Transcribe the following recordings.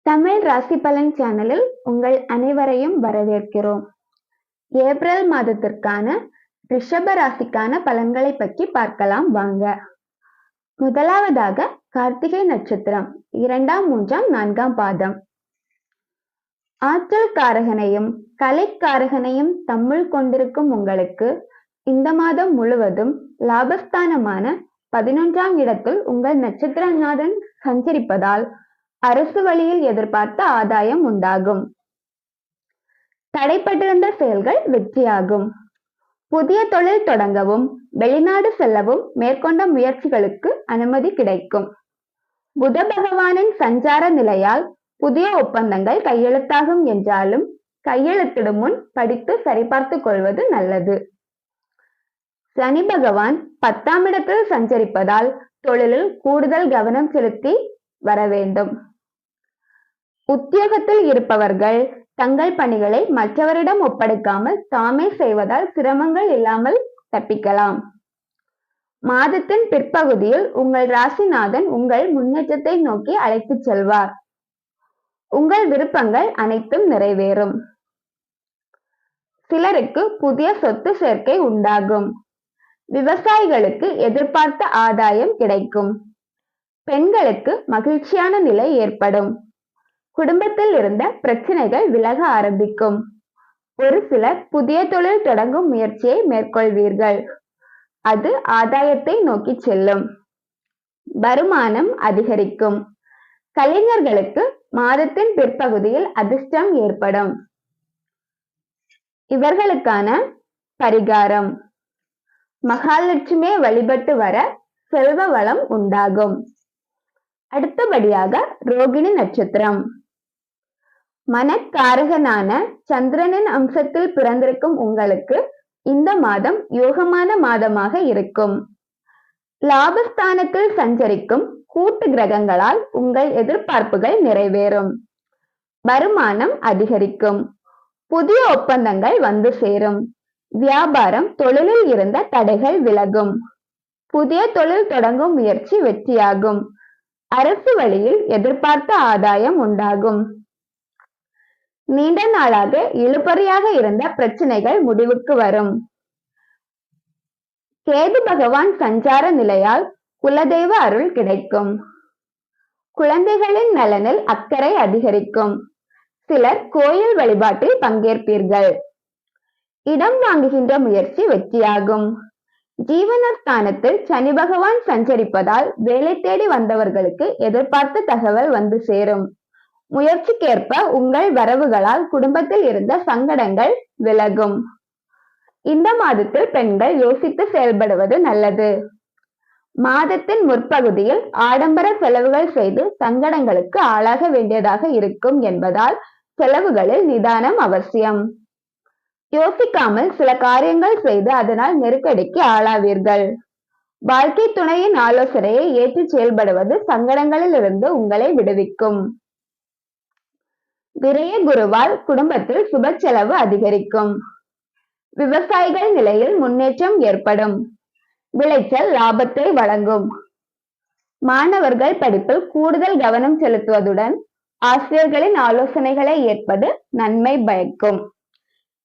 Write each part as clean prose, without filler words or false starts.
தமிழ் ராசி பலன் சேனலில் உங்கள் அனைவரையும் வரவேற்கிறோம். ஏப்ரல் மாதத்திற்கான ரிஷப ராசிக்கான பலன்களை பற்றி பார்க்கலாம் வாங்க. முதலாவதாக கார்த்திகை நட்சத்திரம் 2ஆம் 3ஆம் 4ஆம் பாதம். ஆற்றல் காரகனையும் கலைக்காரகனையும் தம்முள் கொண்டிருக்கும் உங்களுக்கு இந்த மாதம் முழுவதும் லாபஸ்தானமான 11ஆம் இடத்தில் உங்கள் நட்சத்திரநாதன் சஞ்சரிப்பதால் அரசு வழியில் எதிர்பார்த்த ஆதாயம் உண்டாகும். தடைப்பட்டிருந்த செயல்கள் வெற்றியாகும். புதிய தொழில் தொடங்கவும் வெளிநாடு செல்லவும் மேற்கொண்ட முயற்சிகளுக்கு அனுமதி கிடைக்கும். புத பகவானின் சஞ்சார நிலையால் புதிய ஒப்பந்தங்கள் கையெழுத்தாகும் என்றாலும் கையெழுத்திடும் முன் படித்து சரிபார்த்து கொள்வது நல்லது. சனி பகவான் 10ஆம் இடத்தில் சஞ்சரிப்பதால் தொழிலில் கூடுதல் கவனம் செலுத்தி வர வேண்டும். உத்தியோகத்தில் இருப்பவர்கள் தங்கள் பணிகளை மற்றவரிடம் ஒப்படைக்காமல் தாமே செய்வதால் சிரமங்கள் இல்லாமல் தப்பிக்கலாம். மாதத்தின் பிற்பகுதியில் உங்கள் ராசிநாதன் உங்கள் முன்னேற்றத்தை நோக்கி அழைத்துச் செல்வார். உங்கள் விருப்பங்கள் அனைத்தும் நிறைவேறும். சிலருக்கு புதிய சொத்து சேர்க்கை உண்டாகும். விவசாயிகளுக்கு எதிர்பார்த்த ஆதாயம் கிடைக்கும். பெண்களுக்கு மகிழ்ச்சியான நிலை ஏற்படும். குடும்பத்தில் இருந்த பிரச்சனைகள் விலக ஆரம்பிக்கும். ஒரு சிலர் புதிய தொழில் தொடங்கும் முயற்சியை மேற்கொள்வீர்கள். அது ஆதாயத்தை நோக்கி செல்லும். வருமானம் அதிகரிக்கும். கலைஞர்களுக்கு மாதத்தின் பிற்பகுதியில் அதிர்ஷ்டம் ஏற்படும். இவர்களுக்கான பரிகாரம்: மகாலட்சுமியை வழிபட்டு வர செல்வ வளம் உண்டாகும். அடுத்தபடியாக ரோகிணி நட்சத்திரம். மனக்காரகனான சந்திரனின் அம்சத்தில் பிறந்திருக்கும் உங்களுக்கு இந்த மாதம் யோகமான மாதமாக இருக்கும். லாபஸ்தானத்தில் சஞ்சரிக்கும் கூட்டு கிரகங்களால் உங்கள் எதிர்பார்ப்புகள் நிறைவேறும். வருமானம் அதிகரிக்கும். புதிய ஒப்பந்தங்கள் வந்து சேரும். வியாபாரம் தொழிலில் இருந்த தடைகள் விலகும். புதிய தொழில் தொடங்கும் முயற்சி வெற்றியாகும். அரசு வழியில் எதிர்பார்த்த ஆதாயம் உண்டாகும். நீண்ட நாளாக இழுபறியாக இருந்த பிரச்சனைகள் முடிவுக்கு வரும். கேது பகவான் சஞ்சார நிலையால் குலதெய்வ அருள் கிடைக்கும். குழந்தைகளின் நலனில் அக்கறை அதிகரிக்கும். சிலர் கோயில் வழிபாட்டில் பங்கேற்பீர்கள். இடம் வாங்குகின்ற முயற்சி வெற்றியாகும். ஜீவனஸ்தானத்தில் சனி பகவான் சஞ்சரிப்பதால் வேலை தேடி வந்தவர்களுக்கு எதிர்பார்த்த தகவல் வந்து சேரும். முயற்சிக்கேற்ப உங்கள் வரவுகளால் குடும்பத்தில் இருந்த சங்கடங்கள் விலகும். இந்த மாதத்தில் பெண்கள் யோசித்து செயல்படுவது நல்லது. மாதத்தின் முற்பகுதியில் ஆடம்பர செலவுகள் செய்து சங்கடங்களுக்கு ஆளாக வேண்டியதாக இருக்கும் என்பதால் செலவுகளில் நிதானம் அவசியம். யோசிக்காமல் சில காரியங்கள் செய்து அதனால் நெருக்கடிக்கு ஆளாவீர்கள். வாழ்க்கை துணையின் ஆலோசனையை ஏற்று செயல்படுவது சங்கடங்களில் இருந்து உங்களை விடுவிக்கும். விரய குருவால் குடும்பத்தில் சுப செலவு அதிகரிக்கும். விவசாயிகள் நிலையில் முன்னேற்றம் ஏற்படும். விளைச்சல் லாபத்தை வழங்கும். மாணவர்கள் படிப்பில் கூடுதல் கவனம் செலுத்துவதுடன் ஆசிரியர்களின் ஆலோசனைகளை ஏற்பது நன்மை பயக்கும்.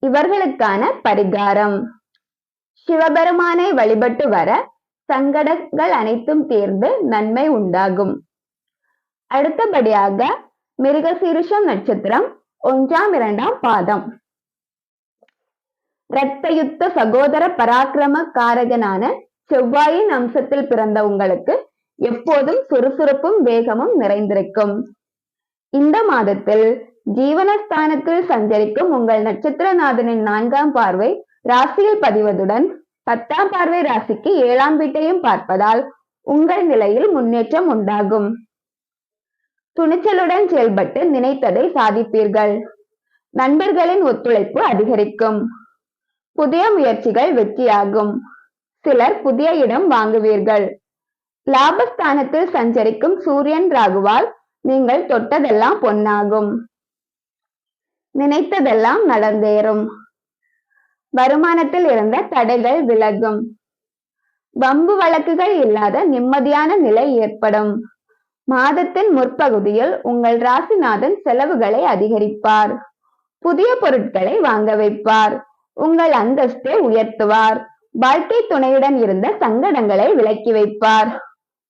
இவர்களுக்கான பரிகாரம்: சிவபெருமானை வழிபட்டு வர சங்கடங்கள் அனைத்தும் தீர்ந்து நன்மை உண்டாகும். அடுத்தபடியாக மிருகசீரிஷம் நட்சத்திரம் 1ஆம் 2ஆம் பாதம். இரத்த யுத்த சகோதர பராக்கிரம காரகனான செவ்வாயின் அம்சத்தில் பிறந்த உங்களுக்கு எப்போதும் சுறுசுறுப்பும் வேகமும் நிறைந்திருக்கும். இந்த மாதத்தில் ஜீவனஸ்தானத்தில் சஞ்சரிக்கும் உங்கள் நட்சத்திரநாதனின் 4ஆம் பார்வை ராசியில் பதிவதுடன் 10ஆம் பார்வை ராசிக்கு 7ஆம் வீட்டையும் பார்ப்பதால் உங்கள் நிலையில் முன்னேற்றம் உண்டாகும். துணிச்சலுடன் செயல்பட்டு நினைத்ததை சாதிப்பீர்கள். நண்பர்களின் ஒத்துழைப்பு அதிகரிக்கும். புதிய முயற்சிகள் வெற்றியாகும். சிலர் புதிய இடம் வாங்குவீர்கள். லாபஸ்தானத்தில் சஞ்சரிக்கும் சூரியன் ராகுவால் நீங்கள் தொட்டதெல்லாம் பொன்னாகும். நினைத்ததெல்லாம் நடந்தேறும். வருமானத்தில் இருந்த தடைகள் விலகும். வம்பு வழக்குகள் இல்லாத நிம்மதியான நிலை ஏற்படும். மாதத்தின் முற்பகுதியில் உங்கள் ராசிநாதன் செலவுகளை அதிகரிப்பார். புதிய பொருட்களை வாங்க வைப்பார். உங்கள் அந்தஸ்தை உயர்த்துவார். வாழ்க்கை துணையுடன் இருந்த சங்கடங்களை விலக்கி வைப்பார்.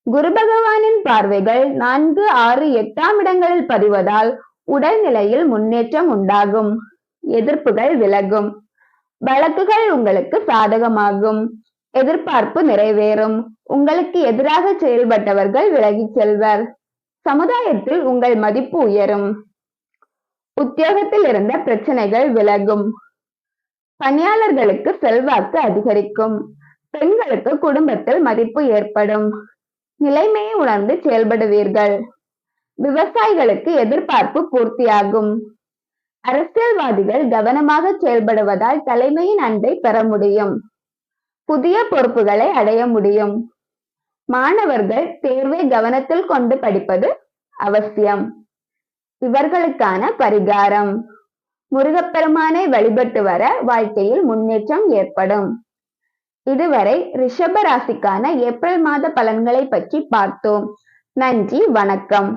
குரு பகவானின் பார்வைகள் 4, 6, 8ஆம் இடங்களில் பதிவதால் உடல்நிலையில் முன்னேற்றம் உண்டாகும். எதிர்ப்புகள் விலகும். வழக்குகள் உங்களுக்கு சாதகமாகும். எதிர்பார்ப்பு நிறைவேறும். உங்களுக்கு எதிராக செயல்பட்டவர்கள் விலகிச் செல்வர். சமுதாயத்தில் உங்கள் மதிப்பு உயரும். உத்தியோகத்தில் இருந்த பிரச்சனைகள் விலகும். பணியாளர்களுக்கு செல்வாக்கு அதிகரிக்கும். பெண்களுக்கு குடும்பத்தில் மதிப்பு ஏற்படும். நிலைமையை உணர்ந்து செயல்படுவீர்கள். விவசாயிகளுக்கு எதிர்பார்ப்பு பூர்த்தியாகும். அரசியல்வாதிகள் கவனமாக செயல்படுவதால் தலைமையின் அன்பை பெற முடியும். புதிய பொறுப்புகளை அடைய முடியும். மாணவர்கள் தேர்வை கவனத்தில் கொண்டு படிப்பது அவசியம். இவர்களுக்கான பரிகாரம்: முருகப்பெருமானை வழிபட்டு வர வாழ்க்கையில் முன்னேற்றம் ஏற்படும். இதுவரை ரிஷப ராசிக்கான ஏப்ரல் மாத பலன்களை பற்றி பார்த்தோம். நன்றி, வணக்கம்.